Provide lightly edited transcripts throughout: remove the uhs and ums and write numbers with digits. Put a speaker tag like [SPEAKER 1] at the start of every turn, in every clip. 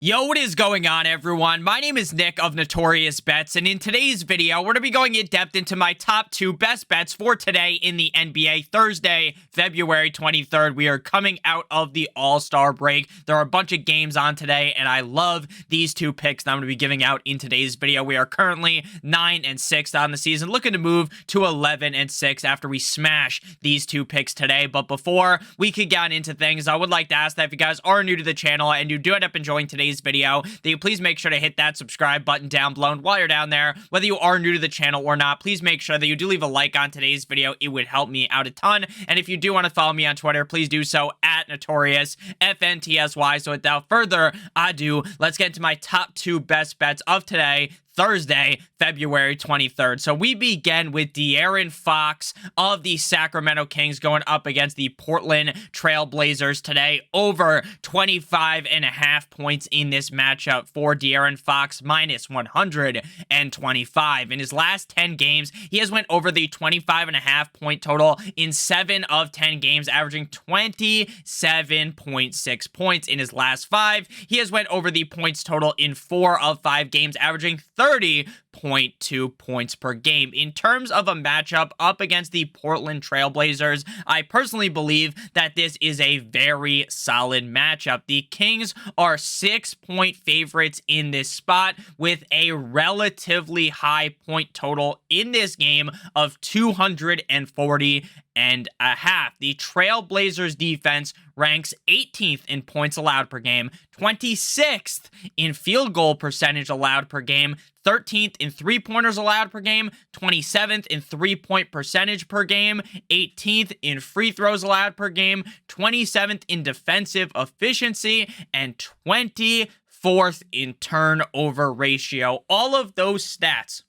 [SPEAKER 1] Yo, what is going on, everyone? My name is Nick of Notorious Bets, and in today's video, we're going to be going in depth into my top 2 best bets for today in the NBA. Thursday, February 23rd. We are coming out of the All-Star break. There are a bunch of games on today, and I love these 2 picks that I'm going to be giving out in today's video. We are currently 9-6 on the season, looking to move to 11-6 after we smash these 2 picks today. But before we could get into things, I would like to ask that if you guys are new to the channel and you do end up enjoying today's video, that you please make sure to hit that subscribe button down below. And while you're down there, whether you are new to the channel or not, please make sure that you do leave a like on today's video. It would help me out a ton. And if you do want to follow me on Twitter, please do so at Notorious FNTSY. So without further ado, let's get into my top 2 best bets of today, Thursday, February 23rd. So we begin with De'Aaron Fox of the Sacramento Kings going up against the Portland Trail Blazers today. Over 25.5 points in this matchup for De'Aaron Fox, minus 125. In his last 10 games, he has went over the 25.5 point total in 7 of 10 games, averaging 27.6 points. In his last 5, he has went over the points total in 4 of 5 games, averaging 30.2 points per game. In terms of a matchup up against the Portland Trail Blazers, I personally believe that this is a very solid matchup. The Kings are 6-point favorites in this spot with a relatively high point total in this game of 240.5. The Trailblazers defense ranks 18th in points allowed per game, 26th in field goal percentage allowed per game, 13th in three-pointers allowed per game, 27th in three-point percentage per game, 18th in free throws allowed per game, 27th in defensive efficiency, and 24th in turnover ratio. All of those stats,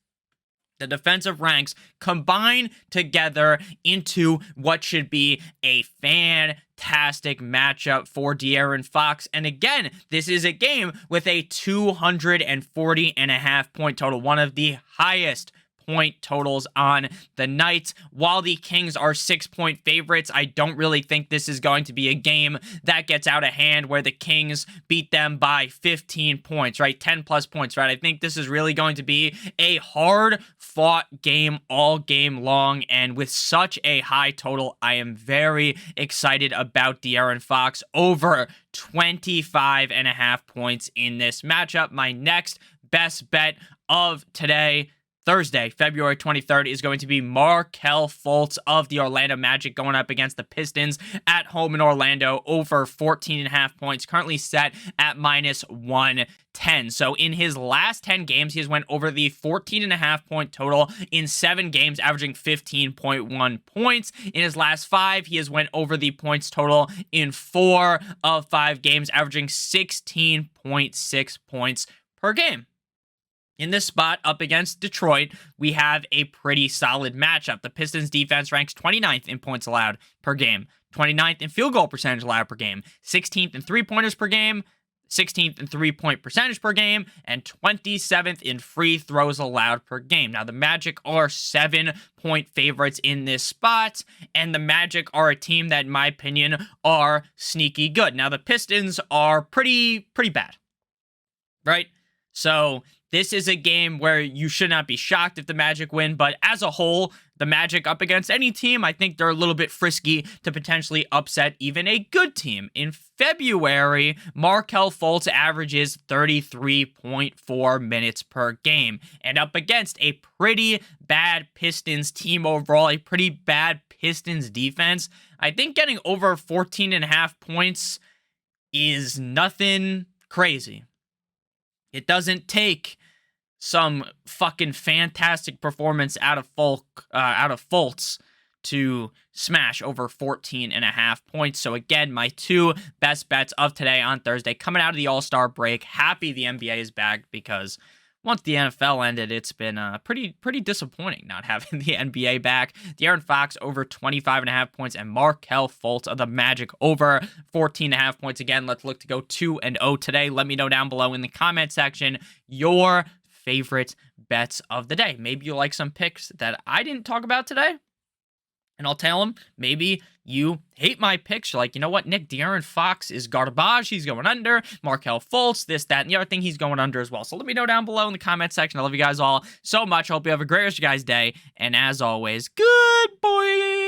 [SPEAKER 1] the defensive ranks, combine together into what should be a fantastic matchup for De'Aaron Fox. And again, this is a game with a 240.5 point total, one of the highest point totals on the night. While the Kings are 6-point favorites, I don't really think this is going to be a game that gets out of hand where the Kings beat them by 15 points, right? 10 plus points, right? I think this is really going to be a hard-fought game all game long, and with such a high total, I am very excited about De'Aaron Fox over 25.5 points in this matchup. My next best bet of today, Thursday, February 23rd, is going to be Markelle Fultz of the Orlando Magic going up against the Pistons at home in Orlando, over 14.5 points, currently set at minus 110. So in his last 10 games, he has went over the 14.5 point total in 7 games, averaging 15.1 points. In his last 5, he has went over the points total in 4 of 5 games, averaging 16.6 points per game. In this spot up against Detroit, we have a pretty solid matchup. The Pistons defense ranks 29th in points allowed per game, 29th in field goal percentage allowed per game, 16th in three-pointers per game, 16th in three-point percentage per game, and 27th in free throws allowed per game. Now, the Magic are 7-point favorites in this spot, and the Magic are a team that, in my opinion, are sneaky good. Now, the Pistons are pretty bad, right? So this is a game where you should not be shocked if the Magic win, but as a whole, the Magic up against any team, I think they're a little bit frisky to potentially upset even a good team. In February, Markelle Fultz averages 33.4 minutes per game, and up against a pretty bad Pistons team overall, a pretty bad Pistons defense, I think getting over 14.5 points is nothing crazy. It doesn't take some fucking fantastic performance out of Fultz to smash over 14.5 points. So again, my 2 best bets of today on Thursday, coming out of the All-Star break. Happy the NBA is back, because once the NFL ended, it's been pretty disappointing not having the NBA back. De'Aaron Fox over 25.5 points, and Markelle Fultz of the Magic over 14.5 points. Again, let's look to go 2-0 today. Let me know down below in the comment section your favorite bets of the day. Maybe you like some picks that I didn't talk about today, and I'll tell them. Maybe you hate my picks. You're like, you know what, Nick, De'Aaron Fox is garbage. He's going under. Markelle Fultz, this, that, and the other thing, he's going under as well. So let me know down below in the comment section. I love you guys all so much. I hope you have a great rest of your guys' day. And as always, good boy.